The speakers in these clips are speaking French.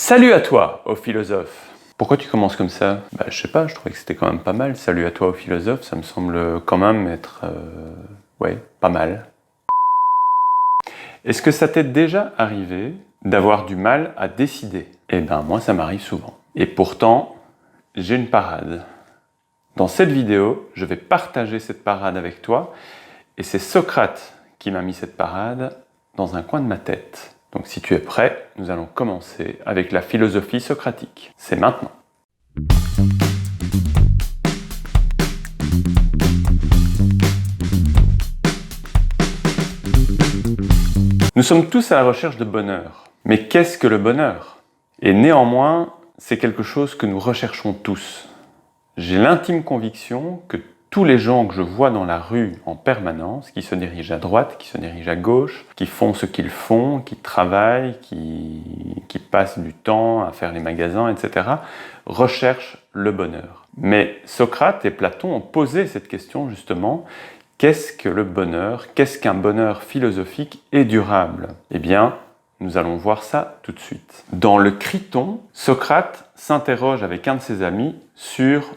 Salut à toi, ô philosophe. Pourquoi tu commences comme ça? Je sais pas, je trouvais que c'était quand même pas mal. Salut à toi, ô philosophe, ça me semble quand même être... pas mal. Est-ce que ça t'est déjà arrivé d'avoir du mal à décider? Eh ben, moi, ça m'arrive souvent. Et pourtant, j'ai une parade. Dans cette vidéo, je vais partager cette parade avec toi. Et c'est Socrate qui m'a mis cette parade dans un coin de ma tête. Donc si tu es prêt, nous allons commencer avec la philosophie socratique. C'est maintenant. Nous sommes tous à la recherche de bonheur. Mais qu'est-ce que le bonheur? Et néanmoins, c'est quelque chose que nous recherchons tous. J'ai l'intime conviction que tous les gens que je vois dans la rue en permanence, qui se dirigent à droite, qui se dirigent à gauche, qui font ce qu'ils font, qui travaillent, qui passent du temps à faire les magasins, etc., recherchent le bonheur. Mais Socrate et Platon ont posé cette question justement, qu'est-ce que le bonheur? Qu'est-ce qu'un bonheur philosophique et durable? Eh bien, nous allons voir ça tout de suite. Dans le Criton, Socrate s'interroge avec un de ses amis sur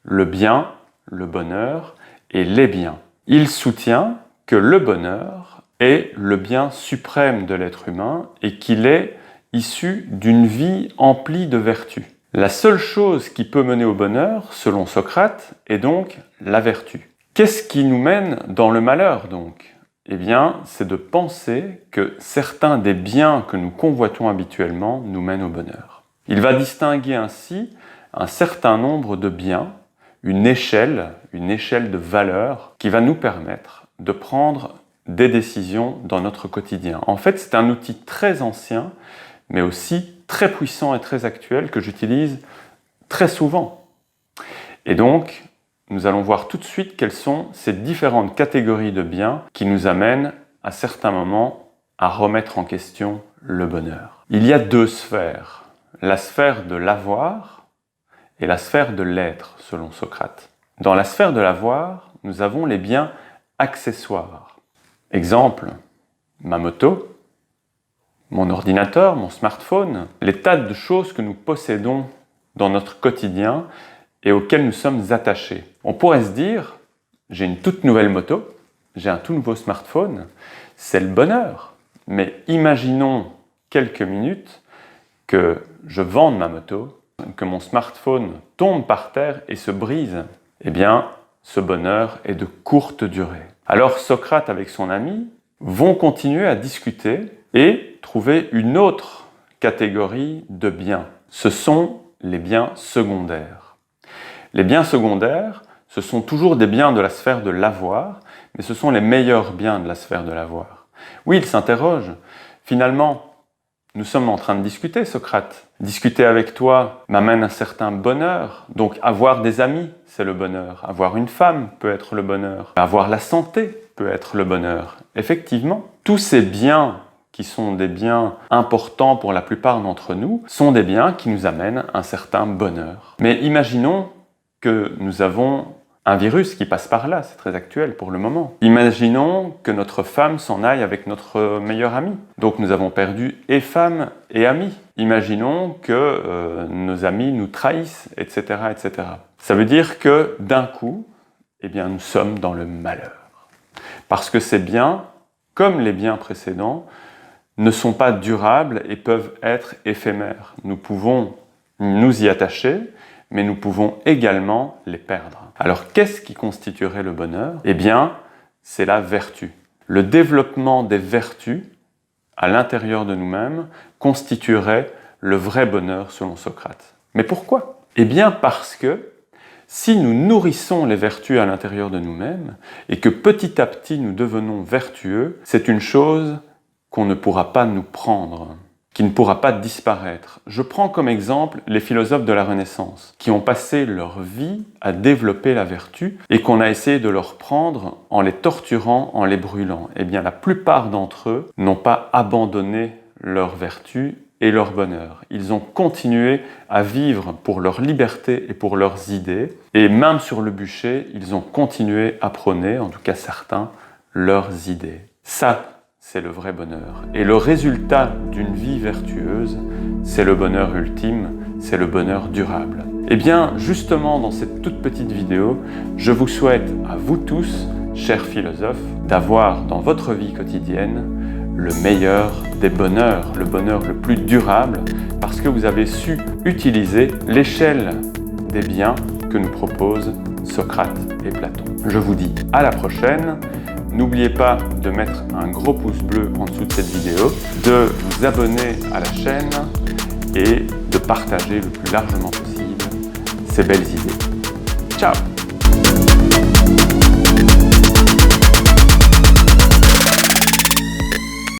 le bien, le bonheur et les biens. Il soutient que le bonheur est le bien suprême de l'être humain et qu'il est issu d'une vie emplie de vertus. La seule chose qui peut mener au bonheur, selon Socrate, est donc la vertu. Qu'est-ce qui nous mène dans le malheur donc? Eh bien, c'est de penser que certains des biens que nous convoitons habituellement nous mènent au bonheur. Il va distinguer ainsi un certain nombre de biens, une échelle de valeurs qui va nous permettre de prendre des décisions dans notre quotidien. En fait, c'est un outil très ancien, mais aussi très puissant et très actuel que j'utilise très souvent. Et donc, nous allons voir tout de suite quelles sont ces différentes catégories de biens qui nous amènent à certains moments à remettre en question le bonheur. Il y a deux sphères, la sphère de l'avoir et la sphère de l'être, selon Socrate. Dans la sphère de l'avoir, nous avons les biens accessoires. Exemple, ma moto, mon ordinateur, mon smartphone, les tas de choses que nous possédons dans notre quotidien et auxquelles nous sommes attachés. On pourrait se dire, j'ai une toute nouvelle moto, j'ai un tout nouveau smartphone, c'est le bonheur. Mais imaginons quelques minutes que je vende ma moto, que mon smartphone tombe par terre et se brise. Eh bien, ce bonheur est de courte durée. Alors Socrate avec son ami vont continuer à discuter et trouver une autre catégorie de biens. Ce sont les biens secondaires. Les biens secondaires, ce sont toujours des biens de la sphère de l'avoir, mais ce sont les meilleurs biens de la sphère de l'avoir. Oui, il s'interroge. Finalement, nous sommes en train de discuter, Socrate. Discuter avec toi m'amène un certain bonheur. Donc avoir des amis, c'est le bonheur. Avoir une femme peut être le bonheur. Avoir la santé peut être le bonheur. Effectivement, tous ces biens qui sont des biens importants pour la plupart d'entre nous, sont des biens qui nous amènent un certain bonheur. Mais imaginons que nous avons un virus qui passe par là, c'est très actuel pour le moment. Imaginons que notre femme s'en aille avec notre meilleur ami. Donc nous avons perdu et femme et ami. Imaginons que nos amis nous trahissent, etc., etc. Ça veut dire que d'un coup, eh bien, nous sommes dans le malheur. Parce que ces biens, comme les biens précédents, ne sont pas durables et peuvent être éphémères. Nous pouvons nous y attacher, mais nous pouvons également les perdre. Alors, qu'est-ce qui constituerait le bonheur? Eh bien, c'est la vertu. Le développement des vertus à l'intérieur de nous-mêmes constituerait le vrai bonheur selon Socrate. Mais pourquoi? Eh bien, parce que si nous nourrissons les vertus à l'intérieur de nous-mêmes et que petit à petit nous devenons vertueux, c'est une chose qu'on ne pourra pas nous prendre, qui ne pourra pas disparaître. Je prends comme exemple les philosophes de la Renaissance, qui ont passé leur vie à développer la vertu et qu'on a essayé de leur prendre en les torturant, en les brûlant. Eh bien, la plupart d'entre eux n'ont pas abandonné leur vertu et leur bonheur. Ils ont continué à vivre pour leur liberté et pour leurs idées, et même sur le bûcher, ils ont continué à prôner, en tout cas certains, leurs idées. Ça, c'est le vrai bonheur. Et le résultat d'une vie vertueuse, c'est le bonheur ultime, c'est le bonheur durable. Eh bien, justement, dans cette toute petite vidéo, je vous souhaite à vous tous, chers philosophes, d'avoir dans votre vie quotidienne le meilleur des bonheurs, le bonheur le plus durable, parce que vous avez su utiliser l'échelle des biens que nous proposent Socrate et Platon. Je vous dis à la prochaine. N'oubliez pas de mettre un gros pouce bleu en dessous de cette vidéo, de vous abonner à la chaîne et de partager le plus largement possible ces belles idées. Ciao!